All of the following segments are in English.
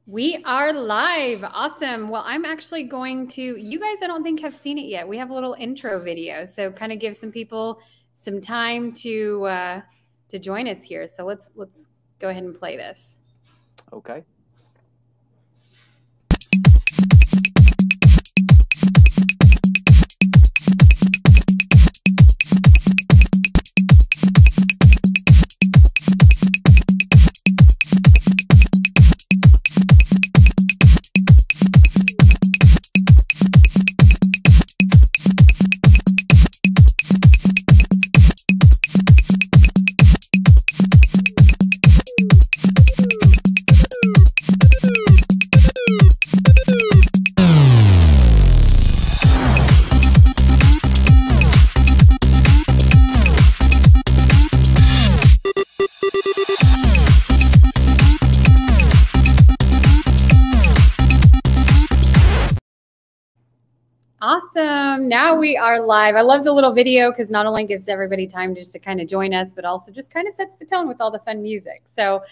We are live. Awesome. Well, I'm actually going to, you guys, I don't think have seen it yet. We have a little intro video. So kind of give some people some time to join us here. So let's go ahead and play this. Okay. Awesome. Now we are live. I love the little video because not only gives everybody time just to kind of join us, but also just kind of sets the tone with all the fun music. So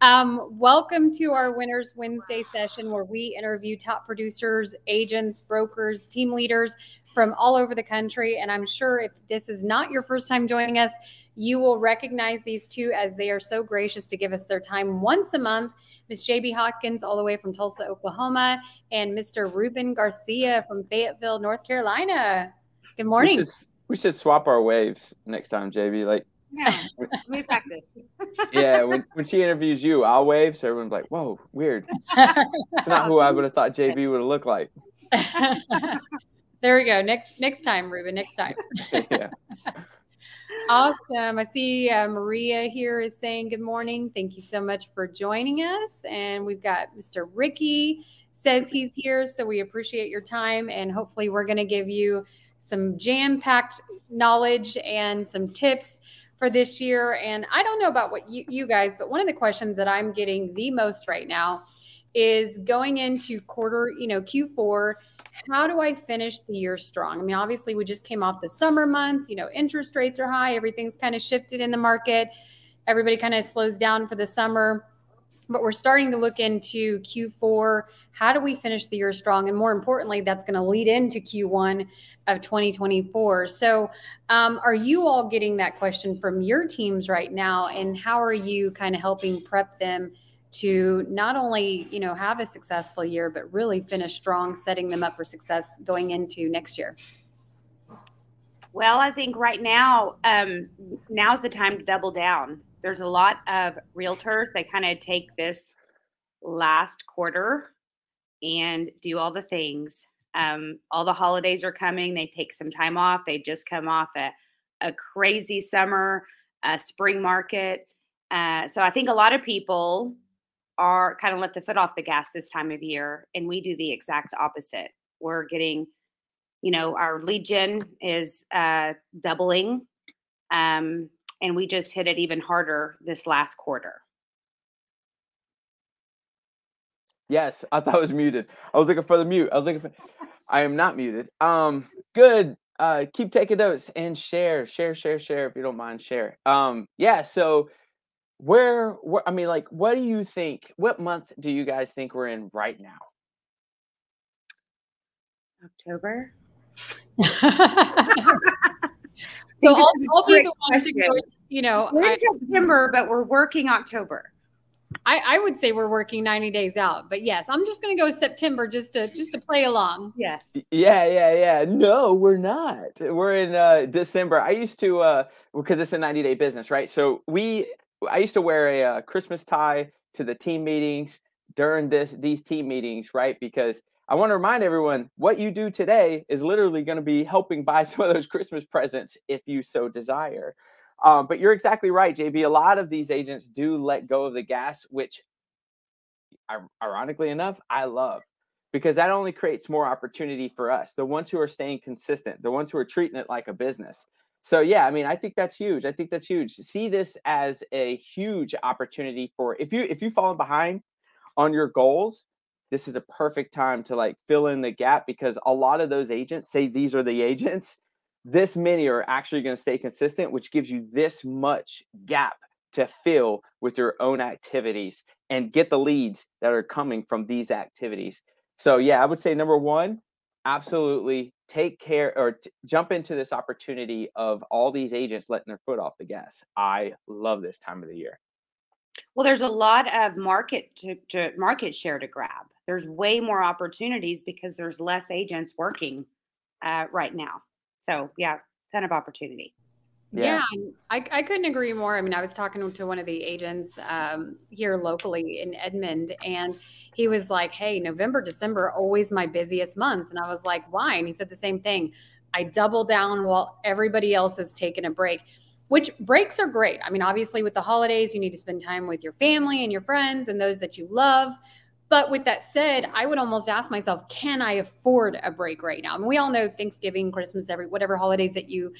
welcome to our Winners Wednesday session where we interview top producers, agents, brokers, team leaders from all over the country. And I'm sure if this is not your first time joining us, you will recognize these two as they are so gracious to give us their time once a month. Ms. J.B. Hawkins, all the way from Tulsa, Oklahoma, and Mr. Ruben Garcia from Fayetteville, North Carolina. Good morning. We should swap our waves next time, JB. Like, yeah, we practice. Yeah, when she interviews you, I'll wave, so everyone's like, "Whoa, weird." It's not who I would have thought JB would have looked like. There we go. Next time, Ruben. Next time. Yeah. Awesome. I see Maria here is saying good morning. Thank you so much for joining us. And we've got Mr. Ricky says he's here. So we appreciate your time. And hopefully we're going to give you some jam-packed knowledge and some tips for this year. And I don't know about what you guys, but one of the questions that I'm getting the most right now is going into Q4, how do I finish the year strong? I mean, obviously we just came off the summer months, interest rates are high. Everything's kind of shifted in the market. Everybody kind of slows down for the summer, but we're starting to look into Q4. How do we finish the year strong? And more importantly, that's going to lead into Q1 of 2024. So are you all getting that question from your teams right now? And how are you kind of helping prep them to not only, have a successful year, but really finish strong, setting them up for success going into next year? Well, I think right now, now's the time to double down. There's a lot of realtors that kind of take this last quarter and do all the things. All the holidays are coming. They take some time off. They just come off a crazy summer, spring market. So I think a lot of people are kind of let the foot off the gas this time of year. And we do the exact opposite. We're getting, our lead gen is doubling. And we just hit it even harder this last quarter. Yes, I thought I was muted. I was looking for the mute. I am not muted. Good. Keep taking notes and share if you don't mind, share. Yeah, so where I mean, like, what do you think? What month do you guys think we're in right now? October. So I'll be the one to go, we're in September, but we're working October. I would say we're working 90 days out, but yes, I'm just going to go with September just to play along. Yes. Yeah. No, we're not. We're in December. I used to because it's a 90-day business, right? So I used to wear a Christmas tie to the team meetings during these team meetings, right? Because I want to remind everyone what you do today is literally going to be helping buy some of those Christmas presents if you so desire. But you're exactly right, JB. A lot of these agents do let go of the gas, which ironically enough, I love, because that only creates more opportunity for us, the ones who are staying consistent, the ones who are treating it like a business. So yeah, I mean, I think that's huge. See this as a huge opportunity for if you've fallen behind on your goals, this is a perfect time to like fill in the gap, because a lot of those agents say these are the agents. This many are actually going to stay consistent, which gives you this much gap to fill with your own activities and get the leads that are coming from these activities. So yeah, I would say number one, absolutely take care or jump into this opportunity of all these agents letting their foot off the gas. I love this time of the year. Well, there's a lot of market share to grab. There's way more opportunities because there's less agents working right now. So yeah, ton of opportunity. Yeah, I couldn't agree more. I mean, I was talking to one of the agents here locally in Edmond, and he was like, hey, November, December, always my busiest months. And I was like, why? And he said the same thing. I double down while everybody else is taking a break, which breaks are great. I mean, obviously with the holidays, you need to spend time with your family and your friends and those that you love. But with that said, I would almost ask myself, can I afford a break right now? I mean, we all know Thanksgiving, Christmas, whatever holidays that you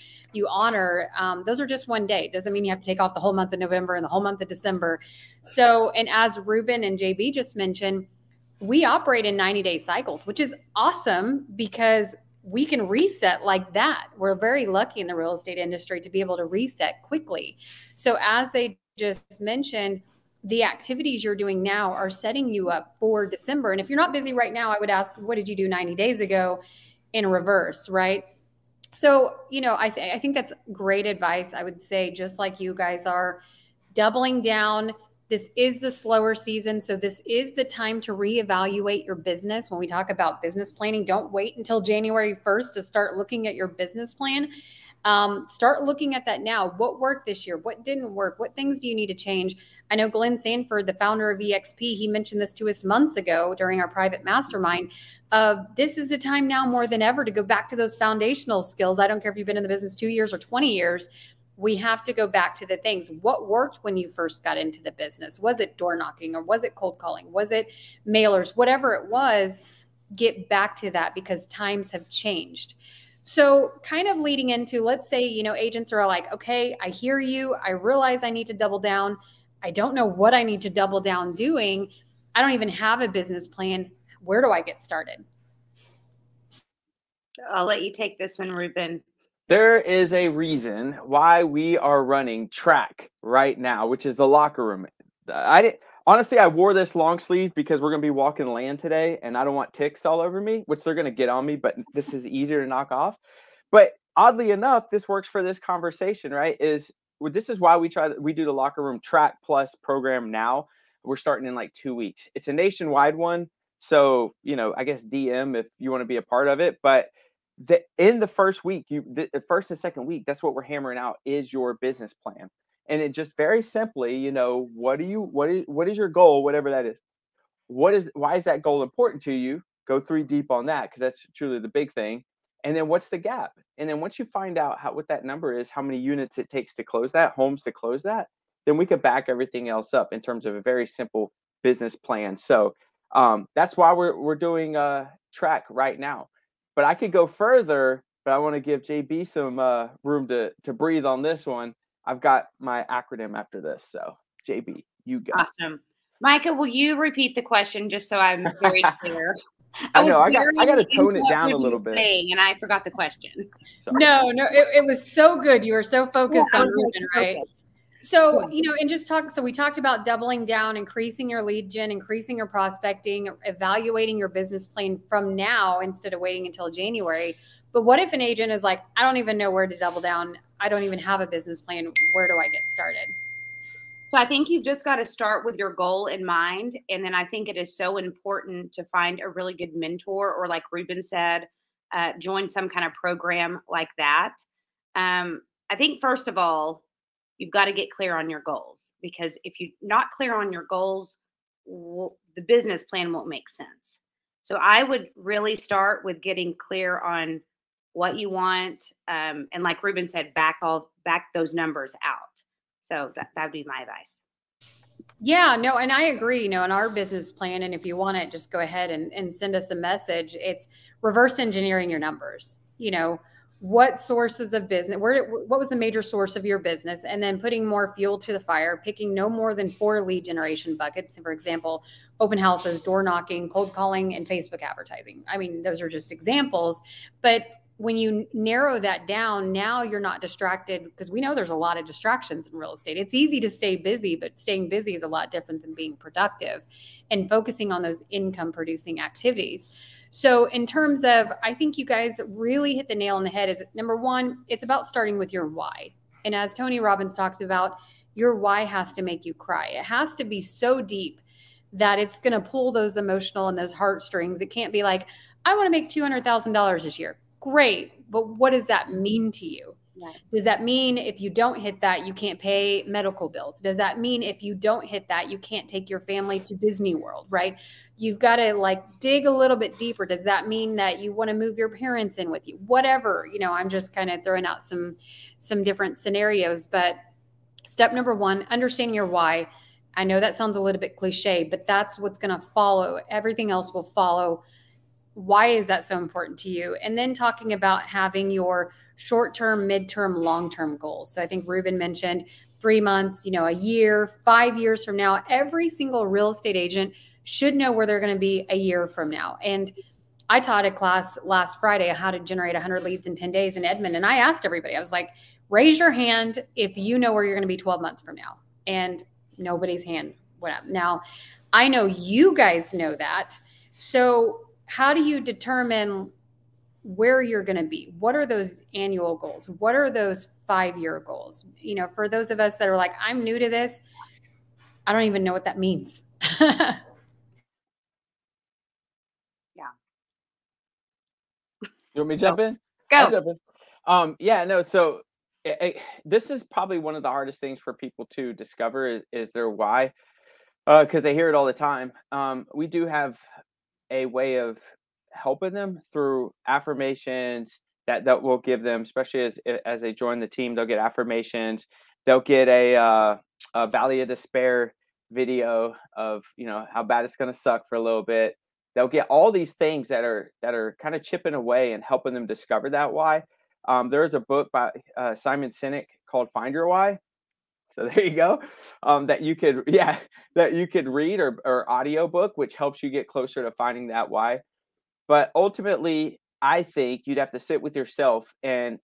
honor, those are just one day. It doesn't mean you have to take off the whole month of November and the whole month of December. So, and as Ruben and JB just mentioned, we operate in 90-day cycles, which is awesome because we can reset like that. We're very lucky in the real estate industry to be able to reset quickly. So as they just mentioned, the activities you're doing now are setting you up for December. And if you're not busy right now, I would ask, what did you do 90 days ago in reverse, right? So, you know, I think that's great advice. I would say, just like you guys are doubling down. This is the slower season. So this is the time to reevaluate your business. When we talk about business planning, don't wait until January 1st to start looking at your business plan. Start looking at that now. What worked this year? What didn't work? What things do you need to change? I know Glenn Sanford, the founder of EXP, he mentioned this to us months ago during our private mastermind. This is a time now more than ever to go back to those foundational skills. I don't care if you've been in the business 2 years or 20 years. We have to go back to the things. What worked when you first got into the business? Was it door knocking or was it cold calling? Was it mailers? Whatever it was, get back to that because times have changed. So kind of leading into, let's say, you know, agents are like, okay, I hear you. I realize I need to double down. I don't know what I need to double down doing. I don't even have a business plan. Where do I get started? I'll let you take this one, Ruben. There is a reason why we are running track right now, which is the locker room. Honestly, I wore this long sleeve because we're going to be walking land today and I don't want ticks all over me, which they're going to get on me, but this is easier to knock off. But oddly enough, this works for this conversation, right? This is why we do the locker room track plus program now. We're starting in like 2 weeks. It's a nationwide one. So, you know, I guess DM if you want to be a part of it, but in the first week, the first and second week, that's what we're hammering out is your business plan. And it just very simply, you know, what is your goal, whatever that is? Why is that goal important to you? Go 3 deep on that because that's truly the big thing. And then what's the gap? And then once you find out what that number is, how many units it takes to close that, homes to close that, then we could back everything else up in terms of a very simple business plan. So that's why we're doing track right now. But I could go further, but I want to give JB some room to breathe on this one. I've got my acronym after this. So JB, you go. Awesome. Micah, will you repeat the question just so I'm very clear? I know I got to tone it down a little bit. And I forgot the question. Sorry. No, it was so good. You were so focused on Ruben, right? So, you know, and so we talked about doubling down, increasing your lead gen, increasing your prospecting, evaluating your business plan from now instead of waiting until January. But what if an agent is like, I don't even know where to double down. I don't even have a business plan. Where do I get started? So I think you've just got to start with your goal in mind. And then I think it is so important to find a really good mentor, or like Ruben said, join some kind of program like that. I think first of all, you've got to get clear on your goals, because if you're not clear on your goals, the business plan won't make sense. So I would really start with getting clear on what you want. And like Ruben said, back those numbers out. So that would be my advice. Yeah, no, and I agree, you know, in our business plan, and if you want it, just go ahead and send us a message. It's reverse engineering your numbers. You know, what sources of business, what was the major source of your business? And then putting more fuel to the fire, picking no more than 4 lead generation buckets. For example, open houses, door knocking, cold calling, and Facebook advertising. I mean, those are just examples, but when you narrow that down, now you're not distracted, because we know there's a lot of distractions in real estate. It's easy to stay busy, but staying busy is a lot different than being productive and focusing on those income producing activities. So in terms of, I think you guys really hit the nail on the head. Is number one, it's about starting with your why. And as Tony Robbins talks about, your why has to make you cry. It has to be so deep that it's going to pull those emotional and those heartstrings. It can't be like, I want to make $200,000 this year. Great. But what does that mean to you? Right. Does that mean if you don't hit that, you can't pay medical bills? Does that mean if you don't hit that, you can't take your family to Disney World, right? You've got to like dig a little bit deeper. Does that mean that you want to move your parents in with you? Whatever, you know, I'm just kind of throwing out some different scenarios. But step number one, understanding your why. I know that sounds a little bit cliche, but that's what's going to follow. Everything else will follow. Why is that so important to you? And then talking about having your short-term, mid-term, long-term goals. So I think Ruben mentioned 3 months, you know, a year, 5 years from now. Every single real estate agent should know where they're going to be a year from now. And I taught a class last Friday on how to generate 100 leads in 10 days in Edmond. And I asked everybody, I was like, raise your hand if you know where you're going to be 12 months from now. And nobody's hand went up. Now, I know you guys know that. So how do you determine where you're going to be? What are those annual goals? What are those 5-year goals? You know, for those of us that are like, I'm new to this, I don't even know what that means. Yeah. You want me to jump in? Go. I'll jump in. Yeah, no. So this is probably one of the hardest things for people to discover is their why, because they hear it all the time. We do have a way of helping them through affirmations that will give them, especially as they join the team, they'll get affirmations. They'll get a Valley of Despair video of, you know, how bad it's going to suck for a little bit. They'll get all these things that are kind of chipping away and helping them discover that why. There's a book by Simon Sinek called Find Your Why. So there you go. That you could read or audio book, which helps you get closer to finding that why. But ultimately, I think you'd have to sit with yourself and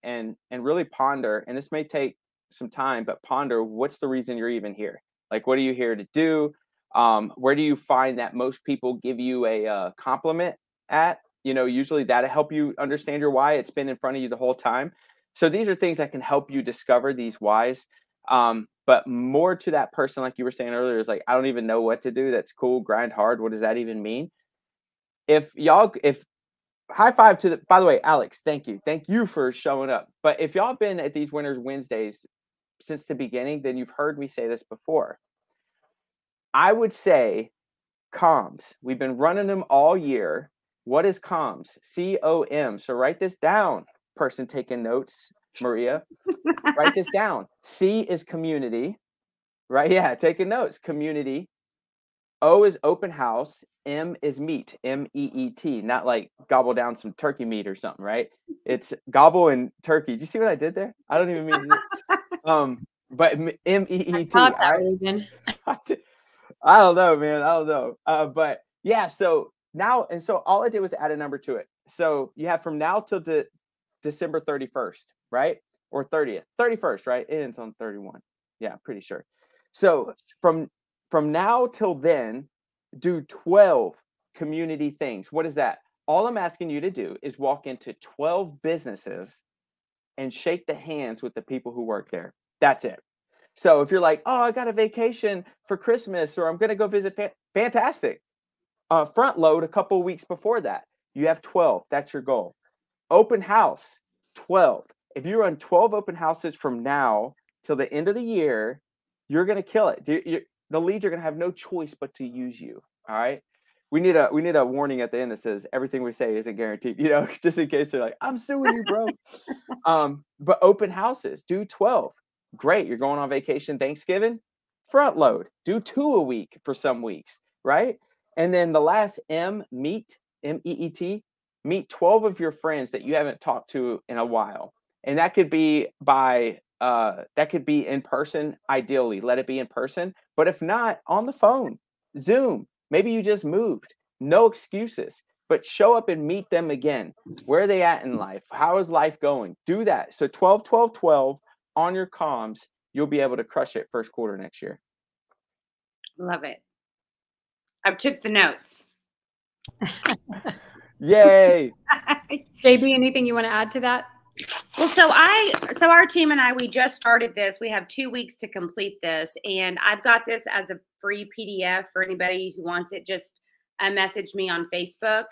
really ponder. And this may take some time, but ponder, what's the reason you're even here? Like, what are you here to do? Where do you find that most people give you a compliment at? You know, usually that'll help you understand your why. It's been in front of you the whole time. So these are things that can help you discover these whys. But more to that person, like you were saying earlier, is like, I don't even know what to do. That's cool. Grind hard. What does that even mean? If high five to by the way, Alex, thank you for showing up. But if y'all been at these Winners Wednesdays since the beginning, then you've heard me say this before. I would say comms. We've been running them all year. What is comms? C-O-M. So write this down, person taking notes, Maria. Write this down. C is community, right? Yeah, taking notes. Community. O is open house. M is meat. M-E-E-T. Not like gobble down some turkey meat or something, right? It's gobble and turkey. Do you see what I did there? I don't even mean to. But M-E-E-T. I don't know, man. I don't know. But yeah, so now, and so all I did was add a number to it. So you have from now till December 31st, right? Or 30th, 31st, right? It ends on 31. Yeah, pretty sure. So from now till then, do 12 community things. What is that? All I'm asking you to do is walk into 12 businesses and shake the hands with the people who work there. That's it. So if you're like, oh, I got a vacation for Christmas, or I'm going to go visit, fantastic. Front load a couple of weeks before that. You have 12. That's your goal. Open house, 12. If you run 12 open houses from now till the end of the year, you're going to kill it. The leads are going to have no choice but to use you. All right. We need a warning at the end that says everything we say isn't guaranteed, you know, just in case they're like, I'm suing you, bro. But open houses, do 12. Great. You're going on vacation Thanksgiving, front load, do 2 a week for some weeks, right? And then the last M, meet, M-E-E-T, meet 12 of your friends that you haven't talked to in a while. And that could be in person. Ideally, let it be in person. But if not, on the phone, Zoom. Maybe you just moved. No excuses. but show up and meet them again. Where are they at in life? How is life going? Do that. So 12, 12, 12 on your comms, you'll be able to crush it first quarter next year. Love it. I took the notes. Yay. JB, anything you want to add to that? Well, so our team and I, we just started this. We have 2 weeks to complete this, and I've got this as a free PDF for anybody who wants it. Just message me on Facebook.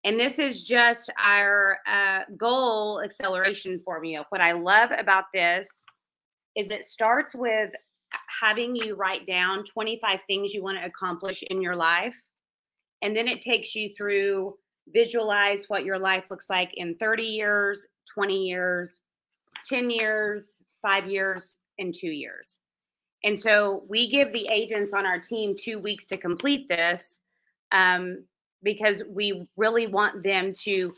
And this is just our goal acceleration formula. What I love about this is it starts with having you write down 25 things you want to accomplish in your life. And then it takes you through visualize what your life looks like in 30 years, 20 years, 10 years, 5 years, and 2 years. And so we give the agents on our team 2 weeks to complete this because we really want them to,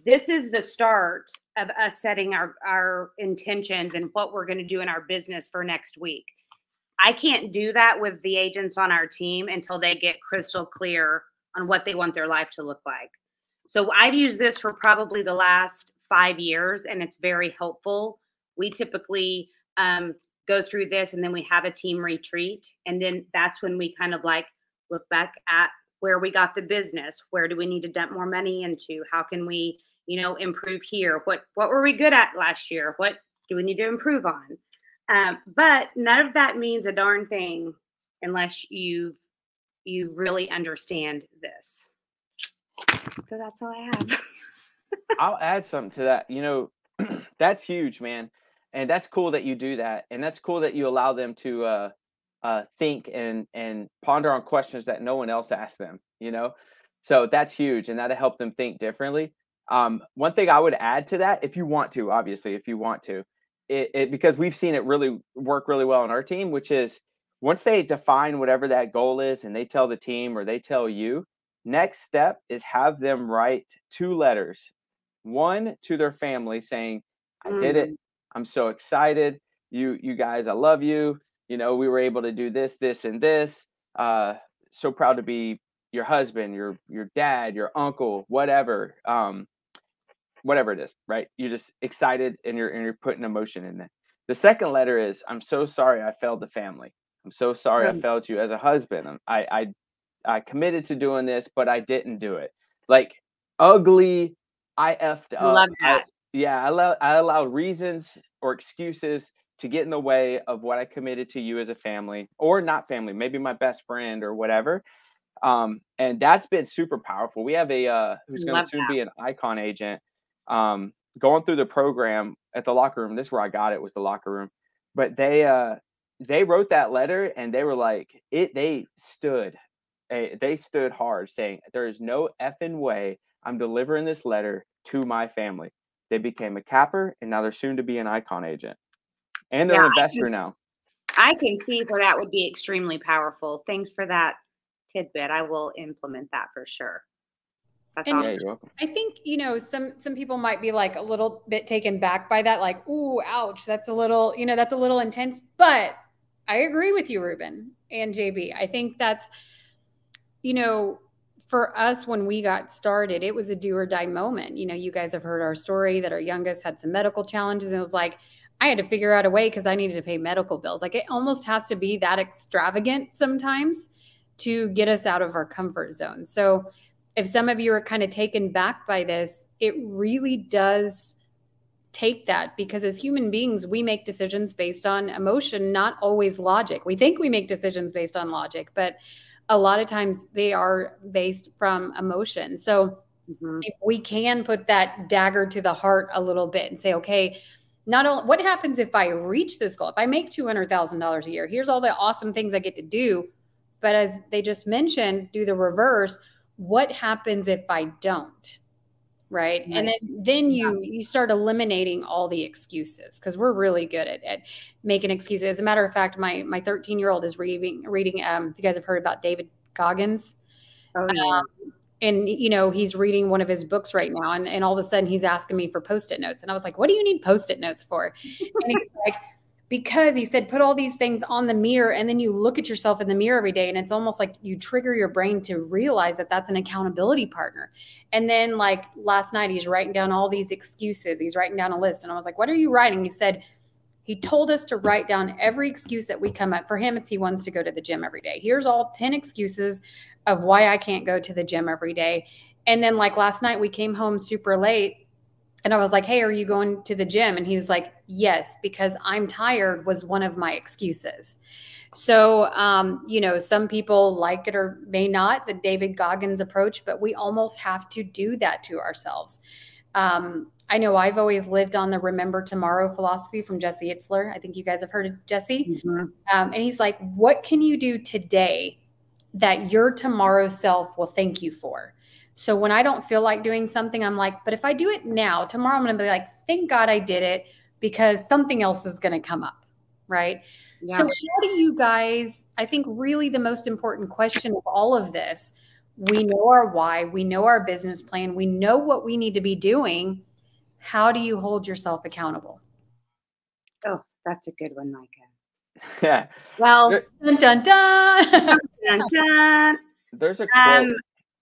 this is the start of us setting our intentions and what we're going to do in our business for next week. I can't do that with the agents on our team until they get crystal clear on what they want their life to look like. So I've used this for probably the last 5 years, and it's very helpful. We typically go through this, and then we have a team retreat. And then that's when we kind of like look back at where we got the business. Where do we need to dump more money into? How can we, you know, improve here? What were we good at last year? What do we need to improve on? But none of that means a darn thing unless you really understand this. So that's all I have. I'll add something to that. You know, that's huge, man. And that's cool that you do that. And that's cool that you allow them to think and ponder on questions that no one else asked them, you know? So that's huge. And that'll help them think differently. One thing I would add to that, if you want to, obviously, if you want to, because we've seen it really work really well on our team, which is once they define whatever that goal is and they tell the team or they tell you, next step is have them write 2 letters. One to their family saying, I did it. I'm so excited. You guys, I love you. You know, we were able to do this, this, and this. So proud to be your husband, your dad, your uncle, whatever. Whatever it is, right? You're just excited and you're putting emotion in it. The second letter is, I'm so sorry I failed the family. I'm so sorry I failed you as a husband. I committed to doing this, but I didn't do it. Like ugly, I effed up. Love that. I allowed reasons or excuses to get in the way of what I committed to you as a family or not family, maybe my best friend or whatever. And that's been super powerful. We have a who's going to soon be an icon agent. Going through the program at the locker room. This is where I got it, was the locker room. But they wrote that letter and they were like, they stood hard saying, there is no effing way I'm delivering this letter to my family. They became a capper and now they're soon to be an icon agent. And they're an investor now. I can see where that would be extremely powerful. Thanks for that tidbit. I will implement that for sure. That's awesome. Yeah, you're welcome. I think, you know, some people might be like a little bit taken back by that, like, ooh, ouch, that's a little, you know, that's a little intense. But I agree with you, Ruben and JB. I think that's, you know, for us, when we got started, it was a do or die moment. You know, you guys have heard our story that our youngest had some medical challenges. And it was like, I had to figure out a way because I needed to pay medical bills. Like, it almost has to be that extravagant sometimes to get us out of our comfort zone. So if some of you are kind of taken back by this, it really does take that, because as human beings, we make decisions based on emotion, not always logic. We think we make decisions based on logic, but a lot of times they are based from emotion. So if we can put that dagger to the heart a little bit and say, okay, not only what happens if I reach this goal? If I make $200,000 a year, here's all the awesome things I get to do. But as they just mentioned, do the reverse. What happens if I don't? Right. And then you start eliminating all the excuses, because we're really good at making excuses. As a matter of fact, my 13-year-old is reading if you guys have heard about David Goggins. Oh, yeah. And, you know, he's reading one of his books right now. And all of a sudden he's asking me for Post-it notes. And I was like, what do you need Post-it notes for? And he's like, because he said, put all these things on the mirror and then you look at yourself in the mirror every day. And it's almost like you trigger your brain to realize that that's an accountability partner. And then like last night, he's writing down all these excuses. He's writing down a list. And I was like, what are you writing? He said, he told us to write down every excuse that we come up. For him, it's he wants to go to the gym every day. Here's all 10 excuses of why I can't go to the gym every day. And then like last night, we came home super late. And I was like, hey, are you going to the gym? And he was like, yes, because I'm tired was one of my excuses. So, you know, some people like it or may not, the David Goggins approach, but we almost have to do that to ourselves. I know I've always lived on the remember tomorrow philosophy from Jesse Itzler. I think you guys have heard of Jesse. Mm-hmm. And he's like, what can you do today that your tomorrow self will thank you for? So when I don't feel like doing something, I'm like, but if I do it now, tomorrow I'm going to be like, thank God I did it because something else is going to come up. Right. Yeah. So how do you guys, I think really the most important question of all of this, we know our why, we know our business plan, we know what we need to be doing. How do you hold yourself accountable? Oh, that's a good one, Micah. Yeah. Well, dun, dun, dun. Dun, dun, dun. There's a quote.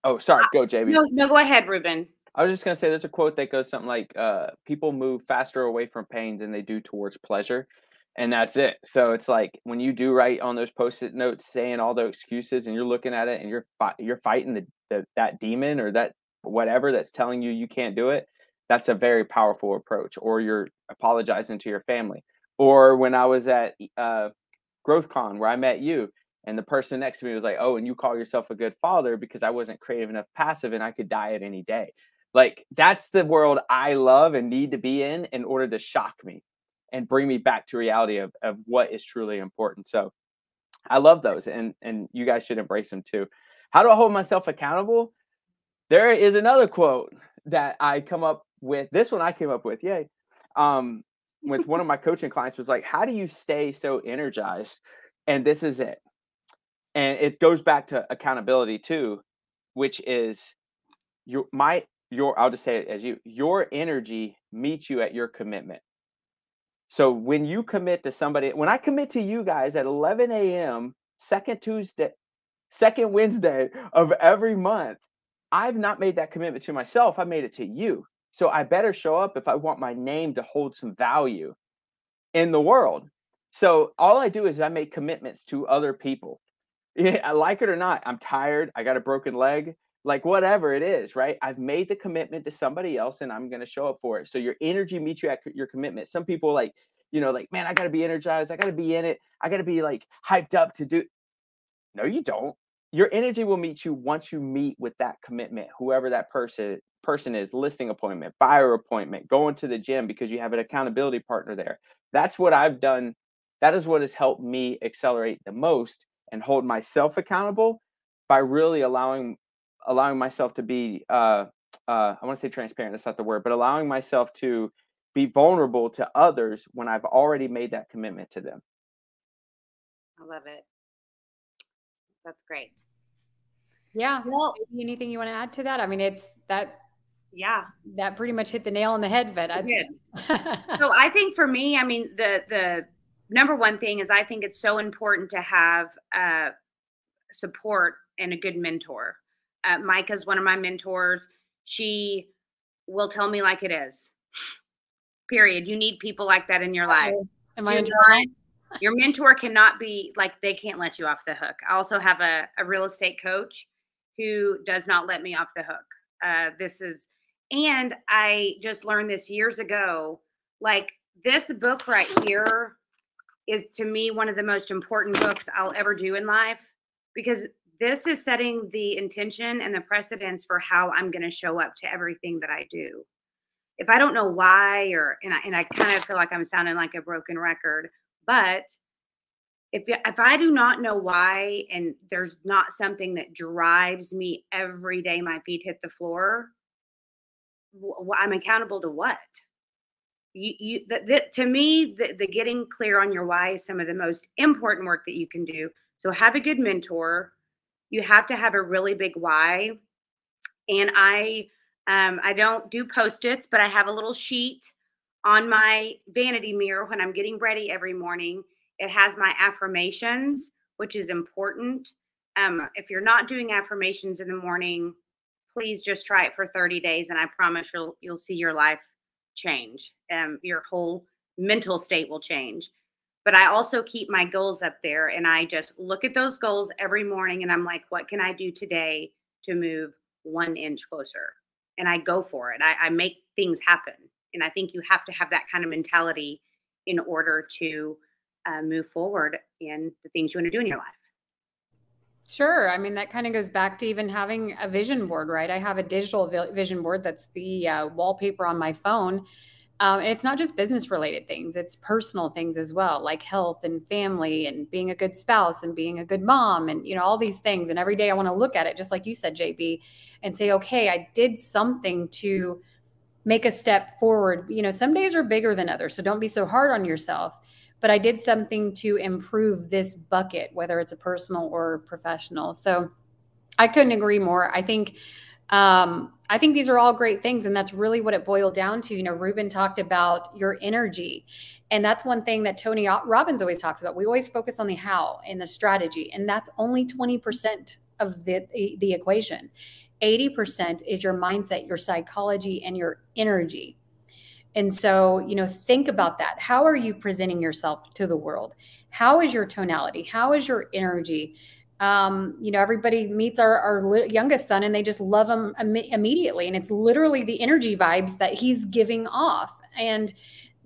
Oh, sorry. Go, JB. No, go ahead, Ruben. I was just going to say there's a quote that goes something like, people move faster away from pain than they do towards pleasure. And that's it. So it's like when you do write on those Post-it notes saying all the excuses and you're looking at it and you're fighting that demon or that whatever that's telling you can't do it, that's a very powerful approach. Or you're apologizing to your family. Or when I was at GrowthCon where I met you, and the person next to me was like, oh, and you call yourself a good father because I wasn't creative enough passive and I could die at any day. Like that's the world I love and need to be in order to shock me and bring me back to reality of what is truly important. So I love those and you guys should embrace them too. How do I hold myself accountable? There is another quote that I come up with. This one I came up with. Yay. With one of my coaching clients was like, how do you stay so energized? And this is it. And it goes back to accountability too, which is I'll just say it as your energy meets you at your commitment. So when you commit to somebody, when I commit to you guys at 11 a.m., second Wednesday of every month, I've not made that commitment to myself. I made it to you. So I better show up if I want my name to hold some value in the world. So all I do is I make commitments to other people. Yeah, I like it or not. I'm tired. I got a broken leg, like whatever it is, right? I've made the commitment to somebody else and I'm going to show up for it. So your energy meets you at your commitment. Some people like, man, I got to be energized. I got to be in it. I got to be like hyped up to do. No, you don't. Your energy will meet you once you meet with that commitment, whoever that person is, listing appointment, buyer appointment, going to the gym because you have an accountability partner there. That's what I've done. That is what has helped me accelerate the most and hold myself accountable by really allowing myself to be, I want to say transparent, that's not the word, but allowing myself to be vulnerable to others when I've already made that commitment to them. I love it. That's great. Yeah. Well, anything you want to add to that? I mean, it's that. Yeah. That pretty much hit the nail on the head, but I did. So I think for me, I mean, the number one thing is I think it's so important to have support and a good mentor. Micah's one of my mentors. She will tell me like it is. Period. You need people like that in your life. Am I Your mentor cannot be like, they can't let you off the hook. I also have a real estate coach who does not let me off the hook. And I just learned this years ago, like this book right here is to me one of the most important books I'll ever do in life, because this is setting the intention and the precedence for how I'm going to show up to everything that I do. If I don't know why, and I kind of feel like I'm sounding like a broken record, but if I do not know why, and there's not something that drives me every day my feet hit the floor, I'm accountable to what? To me, the getting clear on your why is some of the most important work that you can do. So have a good mentor. You have to have a really big why. And I don't do Post-its, but I have a little sheet on my vanity mirror when I'm getting ready every morning. It has my affirmations, which is important. If you're not doing affirmations in the morning, please just try it for 30 days, and I promise you'll see your life change. Your whole mental state will change. But I also keep my goals up there, and I just look at those goals every morning, and I'm like, what can I do today to move 1 inch closer? And I go for it. I make things happen. And I think you have to have that kind of mentality in order to move forward in the things you want to do in your life. Sure. I mean, that kind of goes back to even having a vision board, right? I have a digital vision board that's the wallpaper on my phone. And it's not just business related things, it's personal things as well, like health and family and being a good spouse and being a good mom and, you know, all these things. And every day I want to look at it, just like you said, JB, and say, okay, I did something to make a step forward. You know, some days are bigger than others, so don't be so hard on yourself. But I did something to improve this bucket, whether it's a personal or professional. So I couldn't agree more. I think these are all great things, and that's really what it boiled down to. You know, Ruben talked about your energy, and that's one thing that Tony Robbins always talks about. We always focus on the how and the strategy, and that's only 20% of the equation. 80% is your mindset, your psychology, and your energy. And so, you know, think about that. How are you presenting yourself to the world? How is your tonality? How is your energy? You know, everybody meets our youngest son and they just love him immediately. And it's literally the energy vibes that he's giving off. And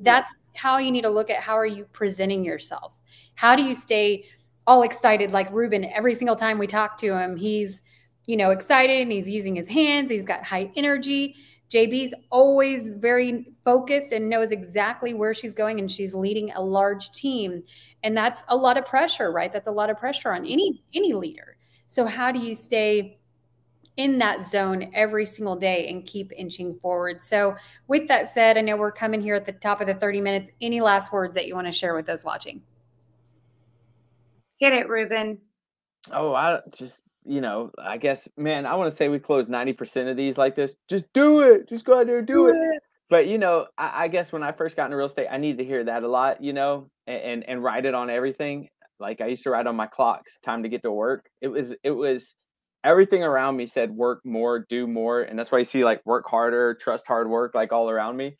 that's how you need to look at how are you presenting yourself? How do you stay all excited like Ruben every single time we talk to him? He's, you know, excited and he's using his hands. He's got high energy. JB's always very focused and knows exactly where she's going, and she's leading a large team. And that's a lot of pressure, right? That's a lot of pressure on any leader. So how do you stay in that zone every single day and keep inching forward? So with that said, I know we're coming here at the top of the 30 minutes. Any last words that you want to share with those watching? Hit it, Ruben. Oh, I just, you know, I guess, man, I want to say we close 90% of these like this. Just do it. Just go out there and do it. But, you know, I guess when I first got into real estate, I needed to hear that a lot, you know, and write it on everything. Like I used to write on my clocks, time to get to work. It was everything around me said work more, do more. And that's why you see like work harder, trust hard work, like all around me.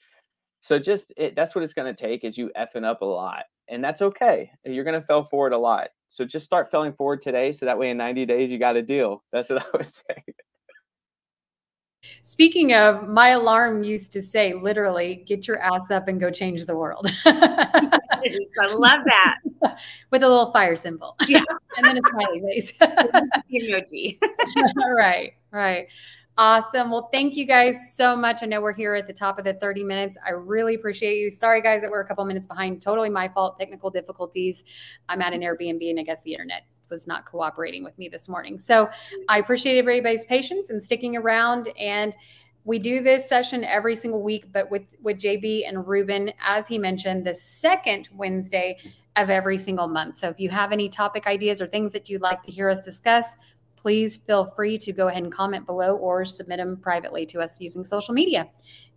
So just that's what it's going to take is you effing up a lot. And that's okay. You're going to fail forward a lot. So just start failing forward today. So that way in 90 days, you got a deal. That's what I would say. Speaking of, my alarm used to say, literally, get your ass up and go change the world. I love that. With a little fire symbol. Yeah. And then a smiley face. Emoji. Right. Awesome. Well, thank you guys so much. I know we're here at the top of the 30 minutes. I really appreciate you. Sorry, guys, that we're a couple minutes behind. Totally my fault. Technical difficulties. I'm at an Airbnb, and I guess the internet was not cooperating with me this morning. So I appreciate everybody's patience and sticking around. And we do this session every single week, but with JB and Ruben, as he mentioned, the second Wednesday of every single month. So if you have any topic ideas or things that you'd like to hear us discuss, please feel free to go ahead and comment below or submit them privately to us using social media.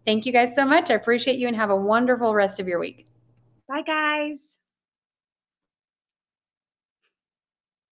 Thank you guys so much. I appreciate you and have a wonderful rest of your week. Bye, guys.